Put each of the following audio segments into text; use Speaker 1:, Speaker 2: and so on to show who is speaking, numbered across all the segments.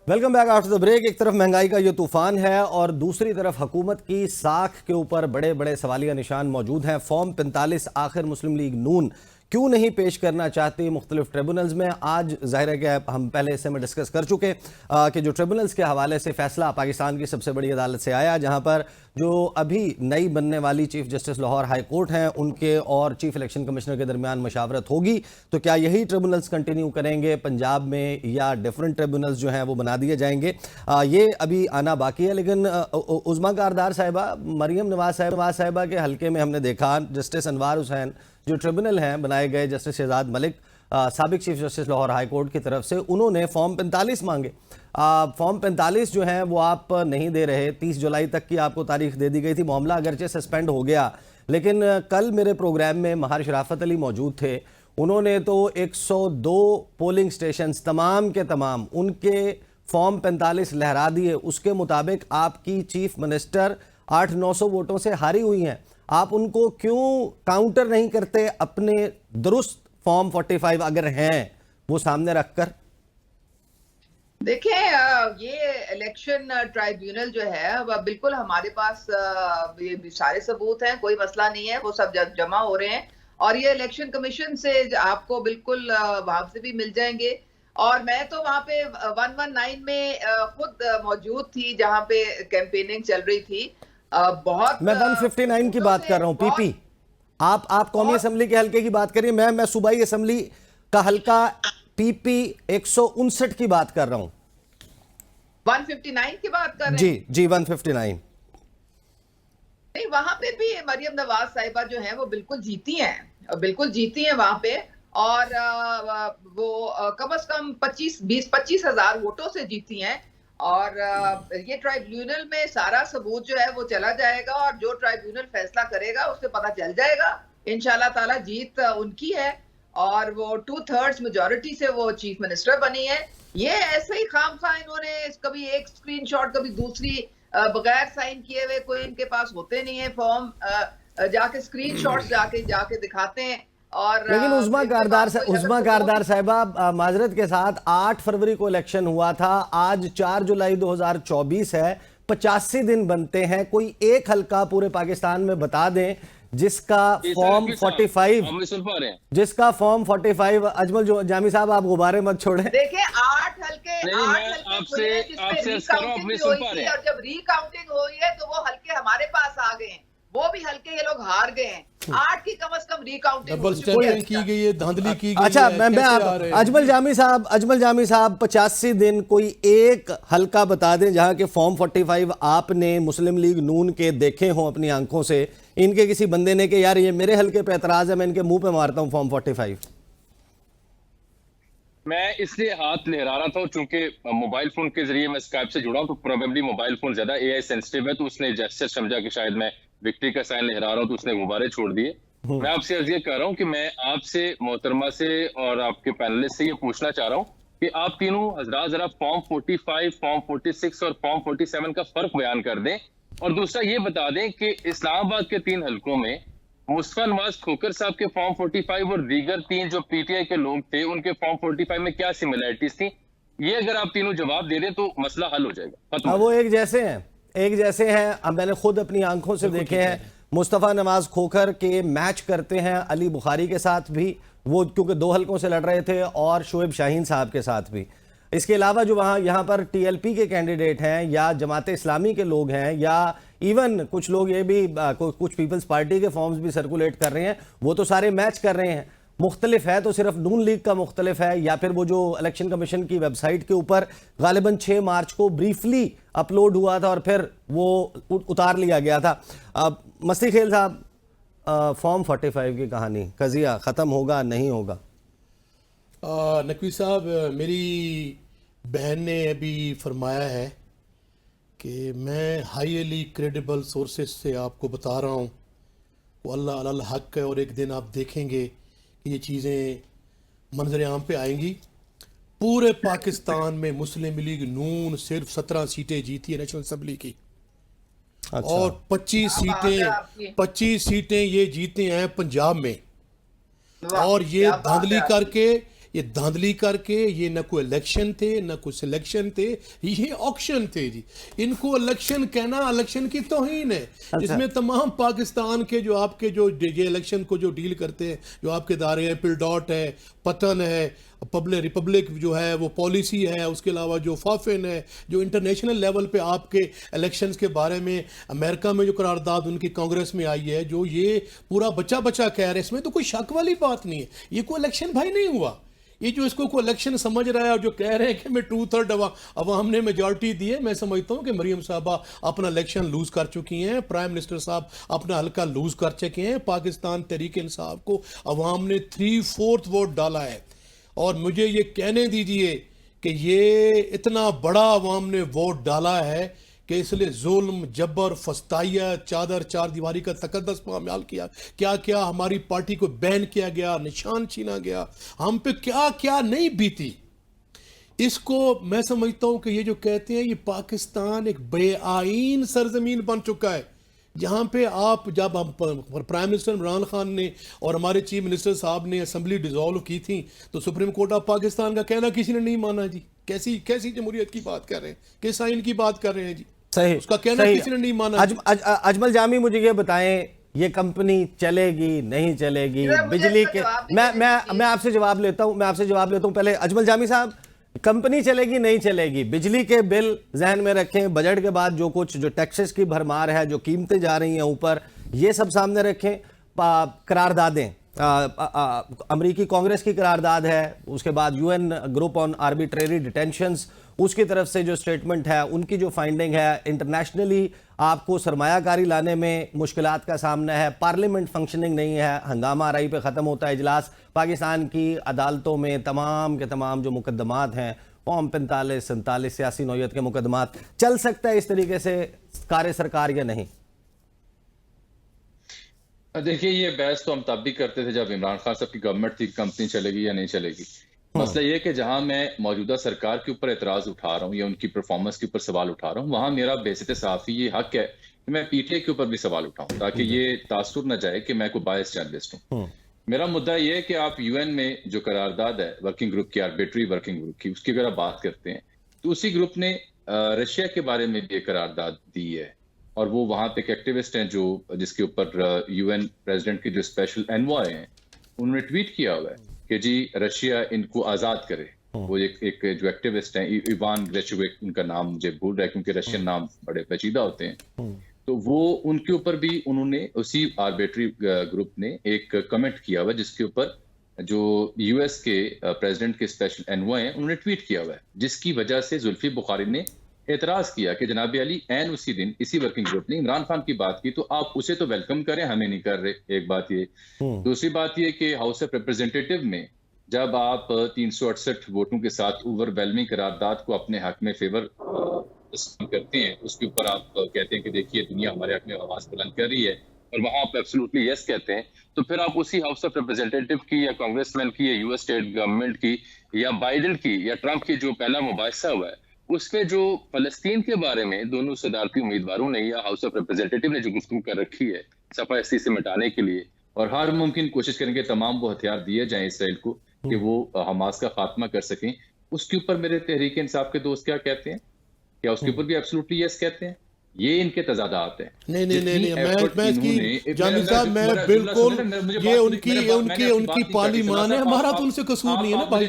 Speaker 1: Welcome back after the break. एक तरफ महंगाई का ये तूफान है और दूसरी तरफ हुकूमत की साख के ऊपर बड़े बड़े सवालिया निशान मौजूद हैं। फॉर्म 45 आखिर मुस्लिम लीग नून क्यों नहीं पेश करना चाहती मुख्तलिफ ट्रिब्यूनल्स में? आज जाहिर है कि हम पहले हिस्से में डिस्कस कर चुके कि जो ट्रिब्यूनल्स के हवाले से फैसला पाकिस्तान की सबसे बड़ी अदालत से आया, जहां पर जो अभी नई बनने वाली chief justice Lahore high court हैं उनके और चीफ इलेक्शन कमिश्नर के दरमियान मशावरत होगी। तो क्या यही ट्रिब्यूनल्स कंटिन्यू करेंगे पंजाब में या डिफरेंट ट्रिब्यूनल्स जो हैं वो बना दिए जाएंगे? ये अभी आना बाकी है। लेकिन उज़्मा कारदार साहिबा, मरियम नवाज साहिबा के हल्के में हमने देखा जस्टिस अनवार हुसैन जो ट्रिब्यूनल हैं बनाए गए, जस्टिस शहजाद मलिक साबिक chief justice Lahore high court की तरफ से, उन्होंने फॉर्म 45 मांगे। फॉर्म 45 जो है वो आप नहीं दे रहे। 30 जुलाई तक की आपको तारीख दे दी गई थी। मामला अगरचे सस्पेंड हो गया, लेकिन कल मेरे प्रोग्राम में महार शराफत अली मौजूद थे। उन्होंने तो 102 पोलिंग स्टेशंस तमाम के तमाम उनके फॉर्म 45 लहरा दिए। उसके मुताबिक आपकी चीफ मिनिस्टर 800-900 वोटों से हारी हुई हैं। आप उनको क्यों काउंटर नहीं करते अपने दुरुस्त फॉर्म 45 अगर हैं वो सामने रखकर?
Speaker 2: देखें, ये इलेक्शन ट्राइब्यूनल जो है वह बिल्कुल हमारे पास ये सारे सबूत हैं, कोई मसला नहीं है, वो सब जमा हो रहे हैं और ये इलेक्शन कमीशन से आपको बिल्कुल वहां से भी मिल जाएंगे। और मैं तो वहां पे 119 में खुद मौजूद थी जहां पे कैंपेनिंग चल रही थी। बहुत
Speaker 1: मैं 159 की बात कर रहा हूं। पीपी आप कौमी असेंबली के हल्के की बात करिए। मैं सूबाई असेंबली का हल्का पीपी 159 की बात कर रहा हूं।
Speaker 2: 159 की बात कर रहे हैं?
Speaker 1: जी 159।
Speaker 2: नहीं, वहां पे भी मरियम नवाज साहिबा जो है वो बिल्कुल जीती हैं वहां पे। और वो कम से कम 25 हजार वोटों से जीती हैं। और ये ट्राइब्यूनल में सारा सबूत जो है वो चला जाएगा और जो ट्राइब्यूनल फैसला करेगा उससे पता चल जाएगा। इंशाल्लाह ताला जीत उनकी है और वो 2/3 मेजॉरिटी से वो चीफ मिनिस्टर बनी है। ये ऐसे ही खामखा इन्होंने कभी एक स्क्रीनशॉट कभी दूसरी बगैर साइन किए हुए, कोई इनके पास होते नहीं है फॉर्म, जाके स्क्रीनशॉट्स जाके दिखाते हैं। और
Speaker 1: लेकिन उज़्मा कारदार साहिबा, माजरत के साथ 8 फरवरी को इलेक्शन हुआ था, आज 4 जुलाई 2024 है, 85 दिन बनते हैं। कोई एक हल्का पूरे पाकिस्तान में बता दें जिसका फॉर्म 45 अजमल जामी साहब, आप गुब्बारे मत छोड़ें।
Speaker 2: देखिए, 8 हल्के हुए हैं जिसमें रिकाउंटिंग हुई थी और जब रिकाउंटिंग हुई है तो वो हल्के हमारे पास आ गए हैं, वो भी हल्के ये लोग हार गए हैं। 8 की कम से कम रिकाउंटिंग
Speaker 3: की गई है, धांधली की गई।
Speaker 1: अच्छा, मैं अजमल जामी साहब 85 दिन कोई एक हल्का बता दें जहां के फॉर्म 45 आपने मुस्लिम लीग नून के देखे हों अपनी आंखों से, इनके किसी बंदे ने कि यार ये मेरे हल्के पे एतराज है, मैं इनके मुंह पे मारता हूं फॉर्म 45।
Speaker 4: मैं इसलिए हाथ लहरा रहा था चूंकि मोबाइल फोन के जरिए मैं स्काइप से जुड़ा हूं, तो प्रोबेबली मोबाइल फोन ज्यादा एआई सेंसिटिव है, तो उसने जेस्चर समझा कि शायद मैं विक्ट्री का साइन लहरा रहा हूं, तो उसने गुब्बारे छोड़ दिए। मैं आपसे अर्ज ये कर रहा हूं कि मैं आपसे, मोहतरमा से और आपके पैनलिस्ट से ये पूछना चाह रहा हूं कि आप तीनों हजरात जरा फॉर्म 45, फॉर्म 46 और फॉर्म 47 का फर्क बयान कर दें। और दूसरा ये बता दें कि इस्लामाबाद के 3 हल्कों में मुस्तफा नवाज खोकर साहब के फॉर्म 45 और दीगर 3 जो पीटीआई के लोग थे उनके फॉर्म 45 में क्या सिमिलरिटीज थी? ये अगर आप तीनों जवाब दे दें तो मसला हल हो जाएगा।
Speaker 1: वो एक जैसे हैं। अब मैंने खुद अपनी आंखों से देखे हैं। मुस्तफा नवाज खोखर के मैच करते हैं अली बुखारी के साथ भी, वो क्योंकि 2 हल्कों से लड़ रहे थे, और शोएब शाहीन साहब के साथ भी। इसके अलावा जो यहाँ पर टीएलपी के कैंडिडेट हैं या जमात इस्लामी के लोग हैं या इवन कुछ लोग ये भी कुछ पीपल्स पार्टी के फॉर्म्स भी सर्कुलेट कर रहे हैं, वो तो सारे मैच कर रहे हैं। मुख्तलिफ है तो सिर्फ नून लीग का मुख्तलिफ है, या फिर वो जो इलेक्शन कमीशन की वेबसाइट के ऊपर गालिबन 6 मार्च को ब्रीफली अपलोड हुआ था और फिर वो उतार लिया गया था। मस्ती खेल साहब, फॉर्म 45 की कहानी कजिया ख़त्म होगा नहीं होगा?
Speaker 3: नकवी साहब, मेरी बहन ने अभी फरमाया है कि मैं हाईली क्रेडिबल सोर्सेस से आपको बता रहा हूँ, वो अल्लाह अल हक है और एक दिन आप देखेंगे कि ये चीज़ें मंजर आम पे आएंगी। पूरे पाकिस्तान में मुस्लिम लीग नून सिर्फ 17 सीटें जीती है नेशनल असेंबली की। अच्छा। और 25 सीटें ये जीते हैं पंजाब में। और ये धांधली करके ये धांधली करके, ये न कोई इलेक्शन थे न कोई सिलेक्शन थे, ये ऑक्शन थे जी। इनको इलेक्शन कहना इलेक्शन की तौहीन है। इसमें तमाम पाकिस्तान के जो आपके जो ये इलेक्शन को जो डील करते हैं, जो आपके इदारे हैं, पिल डॉट है, पतन है, पब्लिक रिपब्लिक जो है वो पॉलिसी है, उसके अलावा जो फाफिन है, जो इंटरनेशनल लेवल पे आपके इलेक्शंस के बारे में अमेरिका में जो करारदाद उनकी कांग्रेस में आई है, जो ये पूरा बच्चा बच्चा कह रहे हैं, इसमें तो कोई शक वाली बात नहीं है। ये कोई इलेक्शन भाई नहीं हुआ। ये जो इसको कोई इलेक्शन समझ रहा है और जो कह रहे हैं कि मैं 2/3 अवाम ने मेजॉरिटी दी है, मैं समझता हूं कि मरियम साहबा अपना इलेक्शन लूज कर चुकी हैं, प्राइम मिनिस्टर साहब अपना हल्का लूज कर चुके हैं। पाकिस्तान तहरीक इंसाफ को अवाम ने 3/4 वोट डाला है। और मुझे ये कहने दीजिए कि ये इतना बड़ा अवाम ने वोट डाला है कि इसलिए जुल्म, जबर, फस्ताइया, चादर, चार दीवारी का तकद्दस पामाल किया, क्या क्या हमारी पार्टी को बैन किया गया, निशान छीना गया, हम पे क्या क्या नहीं बीती। इसको मैं समझता हूं कि ये जो कहते हैं, ये पाकिस्तान एक बेआईन सरजमीन बन चुका है, जहां पे आप जब हम प्राइम मिनिस्टर इमरान खान ने और हमारे चीफ मिनिस्टर साहब ने असेंबली डिसॉल्व की थी, तो सुप्रीम कोर्ट ऑफ पाकिस्तान का कहना किसी ने नहीं माना जी। कैसी कैसी जमहूरियत की बात कर रहे हैं, किस आइन की बात कर रहे हैं जी।
Speaker 1: सही,
Speaker 3: उसका कहना किसी ने नहीं माना।
Speaker 1: अजमल जामी, मुझे ये बताएं, ये कंपनी चलेगी नहीं चलेगी? बिजली के मैं आपसे जवाब लेता हूं पहले अजमल जामी साहब, कंपनी चलेगी नहीं चलेगी, बिजली के बिल जहन में रखें, बजट के बाद जो कुछ जो टैक्सेस की भरमार है, जो कीमतें जा रही हैं ऊपर, ये सब सामने रखें। करारदादें, अमेरिकी कांग्रेस की करारदाद है, उसके बाद UN group on arbitrary detentions, उसकी तरफ से जो स्टेटमेंट है, उनकी जो फाइंडिंग है, इंटरनेशनली आपको सरमायाकारी लाने में मुश्किलात का सामना है, पार्लियामेंट फंक्शनिंग नहीं है, हंगामा आराई पे ख़त्म होता है इजलास, पाकिस्तान की अदालतों में तमाम के तमाम जो मुकदमात हैं, फॉर्म 45, 47 सियासी नौयत के मुकदमात, चल सकता है इस तरीके से कार्य सरकार या नहीं?
Speaker 4: देखिए, ये बहस तो हम तब भी करते थे जब इमरान खान साहब की गवर्नमेंट थी, कंपनी चलेगी या नहीं चलेगी। मसला ये कि जहां मैं मौजूदा सरकार के ऊपर एतराज उठा रहा हूं या उनकी परफॉर्मेंस के ऊपर सवाल उठा रहा हूं, वहां मेरा बेसित सहाफी ये हक है कि मैं पीटीआई के ऊपर भी सवाल उठाऊं, ताकि ये तासुर न जाए कि मैं कोई बायस जर्नलिस्ट हूं। मेरा मुद्दा ये है कि आप यूएन में जो करारदाद है वर्किंग ग्रुप की, आर्बिट्री वर्किंग ग्रुप की, उसकी अगर आप बात करते हैं तो उसी ग्रुप ने रशिया के बारे में भी एक करारदाद दी है, और वो वहां पे एक एक्टिविस्ट हैं जो जिसके ऊपर यूएन प्रेसिडेंट के जो स्पेशल एनवॉय हैं, उन्होंने ट्वीट किया हुआ है कि जी रशिया इनको आजाद करे। वो एक जो एक्टिविस्ट हैं, इवान ग्रेचुविक उनका नाम मुझे भूल रहा है क्योंकि रशियन नाम बड़े पेचीदा होते हैं, तो वो उनके ऊपर भी उन्होंने उसी आर्बिट्री ग्रुप ने एक कमेंट किया हुआ, जिसके ऊपर जो यूएस के प्रेसिडेंट के स्पेशल एनवॉय हैं उन्होंने ट्वीट किया हुआ है, जिसकी वजह से जुल्फी बुखारी ने एतराज किया कि जनाब अली एन उसी दिन इसी वर्किंग ग्रुप ने इमरान खान की बात की, तो आप उसे तो वेलकम करें, हमें नहीं कर रहे। एक बात ये। दूसरी बात ये कि हाउस ऑफ रिप्रेजेंटेटिव में जब आप 368 वोटों के साथ ओवरवेलमिंग करारदाद को अपने हक में फेवर करते हैं, उसके ऊपर आप कहते हैं कि देखिए दुनिया हमारे हक में आवाज बुलंद कर रही है, और वहां आप एब्सोल्युटली यस कहते हैं, तो फिर आप उसी हाउस ऑफ रिप्रेजेंटेटिव की या कांग्रेसमैन की या यूएस स्टेट गवर्नमेंट की या बाइडेन की या ट्रंप की जो पहला मुबाहिसा हुआ है, उसमें जो फलस्तीन के बारे में दोनों सदारती उम्मीदवारों ने या हाउस ऑफ रिप्रेजेंटेटिव ने जो गुफ्तगू कर रखी है सफाई से मिटाने के लिए, और हर मुमकिन कोशिश करेंगे तमाम वो हथियार दिए जाएं इसराइल को कि वो हमास का खात्मा कर सकें, उसके ऊपर मेरे तहरीक इंसाफ के दोस्त क्या कहते हैं? क्या उसके ऊपर भी एब्सोल्युटली यस कहते हैं? ये इनके तजादात हैं।
Speaker 3: नहीं, मैं इसकी जामिल साहब, मैं बिल्कुल ये उनकी पार्लिमान है, हमारा तो उनसे कसूर नहीं है ना भाई,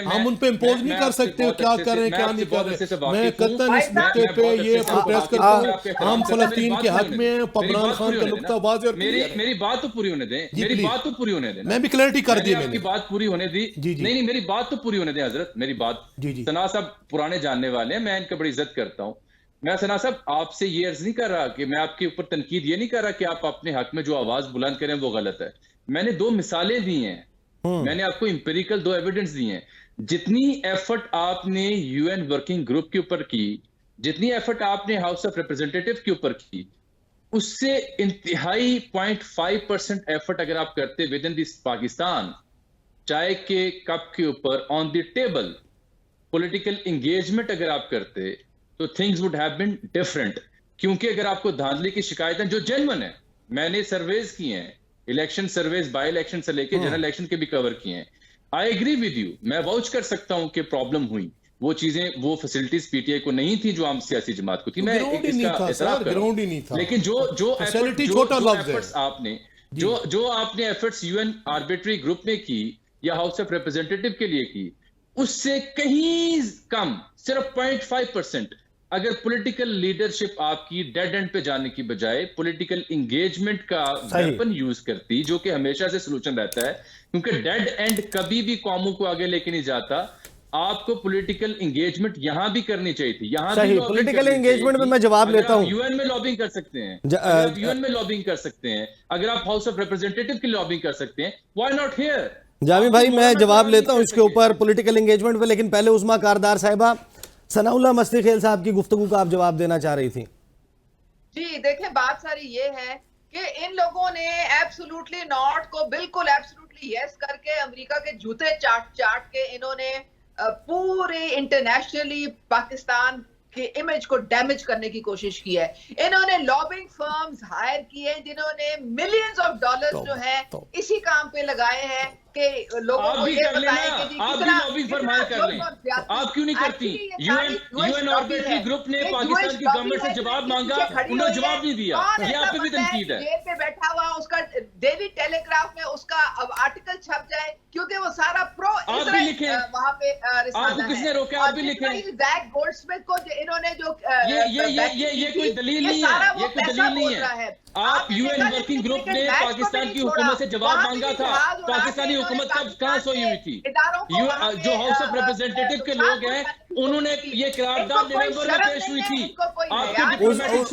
Speaker 3: हम उन पे इम्पोज नहीं कर सकते क्या कर रहे हैं क्या नहीं कर रहे। मैं कतन इस मुद्दे पे ये प्रोटेस्ट करता हूँ, हम फलस्तीन के हक में इमरान खान का नुक्ता वाज़ेह।
Speaker 4: मेरी बात तो पूरी होने दें, मेरी बात तो पूरी होने दें,
Speaker 3: मैं भी क्लैरिटी कर दी, मैंने
Speaker 4: बात पूरी होने दी। नहीं, मेरी बात तो पूरी होने दें हजरत, मेरी बात। सना साहब पुराने जानने वाले हैं, मैं इनका बड़ी इज्जत करता हूँ। मैं सना साहब आपसे ये अर्ज नहीं कर रहा कि मैं आपके ऊपर तनकीद ये नहीं कर रहा कि आप अपने हक में जो आवाज बुलंद करें वो गलत है। मैंने 2 मिसालें दी हैं, मैंने आपको इंपेरिकल 2 एविडेंस दिए हैं। जितनी एफर्ट आपने यूएन वर्किंग ग्रुप के ऊपर की, जितनी एफर्ट आपने हाउस ऑफ रिप्रेजेंटेटिव के ऊपर की, उससे इंतहाई 0.5% एफर्ट अगर आप करते विद इन दिस पाकिस्तान, चाय के कप के ऊपर on the table political engagement अगर आप करते, तो things would have been different. क्योंकि अगर आपको धांधली की शिकायतें जो जेन्युइन है, मैंने सर्वेज किए हैं, इलेक्शन सर्वेज, बाय इलेक्शन से लेके जनरल इलेक्शन के भी कवर किए हैं, आई एग्री विद यू, मैं वाउच कर सकता हूं कि प्रॉब्लम हुई, वो चीजें, वो फैसिलिटीज पीटीआई को नहीं थी जो आम सियासी जमात को थी। मैं
Speaker 3: ग्राउंड ही नहीं था सर, ग्राउंड ही नहीं था।
Speaker 4: लेकिन जो
Speaker 3: फैसिलिटी छोटा लफ्ज है।
Speaker 4: आपने जो आपने एफर्ट्स यूएन आर्बिट्री ग्रुप ने की या हाउस ऑफ रिप्रेजेंटेटिव के लिए की, उससे कहीं कम, सिर्फ 0.5%, अगर पॉलिटिकल लीडरशिप आपकी डेड एंड पे जाने की बजाय पॉलिटिकल इंगेजमेंट का वेपन यूज करती, जो कि हमेशा से सॉल्यूशन रहता है, क्योंकि डेड एंड कभी भी कौमों को आगे लेके नहीं जाता। आपको पॉलिटिकल इंगेजमेंट यहां भी करनी चाहिए थी, यहां
Speaker 1: सही, पॉलिटिकल एंगेजमेंट में मैं जवाब लेता हूं।
Speaker 4: यूएन में लॉबिंग कर सकते हैं, यूएन में लॉबिंग कर सकते हैं, अगर आप हाउस ऑफ रिप्रेजेंटेटिव की लॉबिंग कर सकते हैं, व्हाई नॉट हियर?
Speaker 1: जामी भाई, मैं जवाब लेता हूं इसके ऊपर पॉलिटिकल एंगेजमेंट पे, लेकिन पहले उस्मा कारदार साहिबा, सनाउल्लाह मस्ती खेल साहब की गुफ्तगू का आप जवाब देना चाह रही थी।
Speaker 2: जी देखें, बात सारी ये है कि इन लोगों ने एब्सोल्युटली नॉट को बिल्कुल एब्सोल्युटली यस करके अमेरिका के जूते चाट के इन्होंने पूरे इंटरनेशनली पाकिस्तान के इमेज को डैमेज करने की कोशिश की है। इन्होंने लॉबिंग फर्म्स हायर किए हैं जिन्होंने मिलियंस ऑफ डॉलर्स जो है इसी काम पे लगाए हैं कि लोगों को ये बताएं कि जी
Speaker 4: आप भी लॉबिंग फर्म हायर कर लें, आप क्यों नहीं करती? यूएन आर्बिट्री ग्रुप ने पाकिस्तान की गवर्नमेंट से जवाब मांगा, उन्होंने जवाब नहीं दिया, ये आप पे भी तनकीद है।
Speaker 2: जेल पे बैठा हुआ, उसका डेली टेलीग्राफ में उसका अब आर्टिकल छप जाए क्योंकि वो सारा प्रो
Speaker 4: आप भी लिखें,
Speaker 2: वहां पे
Speaker 4: आपको किसने रोका? आप भी लिखें।
Speaker 2: जैक गोल्डस्मिथ को इन्होंने जो
Speaker 4: ये कोई दलील नहीं है, ये कोई दलील नहीं है। आप यूएन वर्किंग ग्रुप ने पाकिस्तान की हुकूमत से जवाब मांगा था, पाकिस्तानी हुकूमत कहां सोई हुई थी? जो हाउस ऑफ रिप्रेजेंटेटिव के लोग हैं, उन्होंने ये करारदाद नवंबर में पेश हुई थी।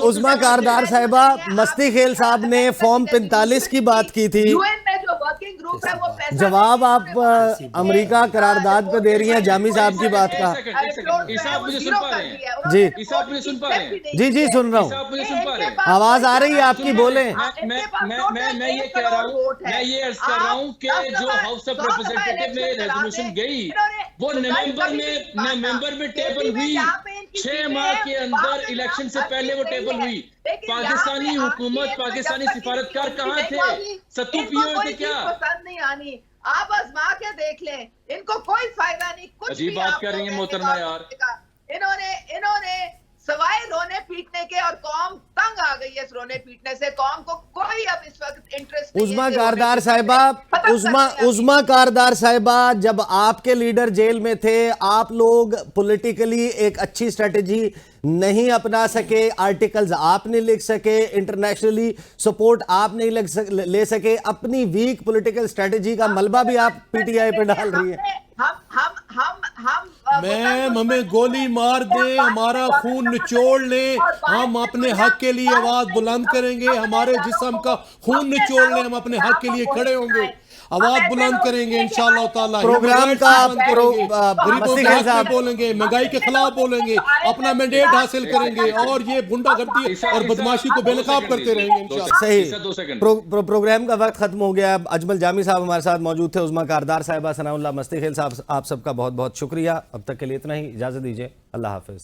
Speaker 1: उस्मा कारदार साहिबा, मस्ती खेल साहब ने फॉर्म 45 की बात की थी, जवाब आप अमेरिका करारदाद पे दे रही हैं जामी साहब की बात का।
Speaker 4: आप मुझे सुन पा रहे हैं?
Speaker 1: जी
Speaker 4: आप मुझे सुन पा रहे हैं?
Speaker 1: जी जी सुन रहा हूँ,
Speaker 4: आप मुझे सुन पा रहे हैं?
Speaker 1: आवाज आ रही है आपकी, बोलें।
Speaker 4: मैं ये कह रहा हूँ, मैं ये अर्ज कर रहा हूँ कि जो हाउस ऑफ रिप्रेजेंटेटिव में रेजोल्यूशन गई, वो नवंबर में टेबल हुई, 6 माह के अंदर इलेक्शन से पहले वो टेबल हुई। पाकिस्तानी हुकूमत, पाकिस्तानी सिफारतकार कहाँ थे? सत्तू पिए थे क्या?
Speaker 2: पसंद नहीं आनी, आप आजमा के देख लें, इनको कोई फायदा नहीं। कुछ
Speaker 4: अजीब बात कर रही है मोहतरमा यार।
Speaker 2: इन्होंने सवाए रोने पीटने के, और कौम तंग आ गई है इस रोने पीटने से, कौम को कोई अब इस वक्त इंटरेस्ट नहीं है।
Speaker 1: उस्मा कारदार साहिबा, उस्मा कारदार साहिबा, जब आपके लीडर जेल में थे, आप लोग पॉलिटिकली एक अच्छी स्ट्रेटेजी नहीं अपना सके, आर्टिकल्स आप नहीं लिख सके, इंटरनेशनली सपोर्ट आप नहीं ले सके, अपनी वीक पॉलिटिकल स्ट्रेटेजी का मलबा भी आप पीटीआई पे डाल रही है।
Speaker 3: मैम, हमें गोली मार दे, हमारा खून निचोड़ ले, हम अपने हक के लिए आवाज बुलंद करेंगे, हमारे जिस्म का खून निचोड़ ले, हम अपने हक के लिए खड़े होंगे, आवाज बुलंद करेंगे इंशाअल्लाह ताला।
Speaker 1: प्रोग्राम का
Speaker 3: गरीबों के हक में बोलेंगे, महंगाई के खिलाफ बोलेंगे, अपना मैंडेट हासिल करेंगे, और ये गुंडागर्दी और बदमाशी को बेनकाब करते रहेंगे इंशाअल्लाह।
Speaker 1: सही, प्रोग्राम का वक्त खत्म हो गया। अजमल जामी साहब हमारे साथ मौजूद थे, उस्मा कारदार साहिबा, सनाउल्लाह मस्ती खेल साहब, आप सबका बहुत बहुत शुक्रिया। अब तक के लिए इतना ही, इजाजत दीजिए, अल्लाह हाफिज।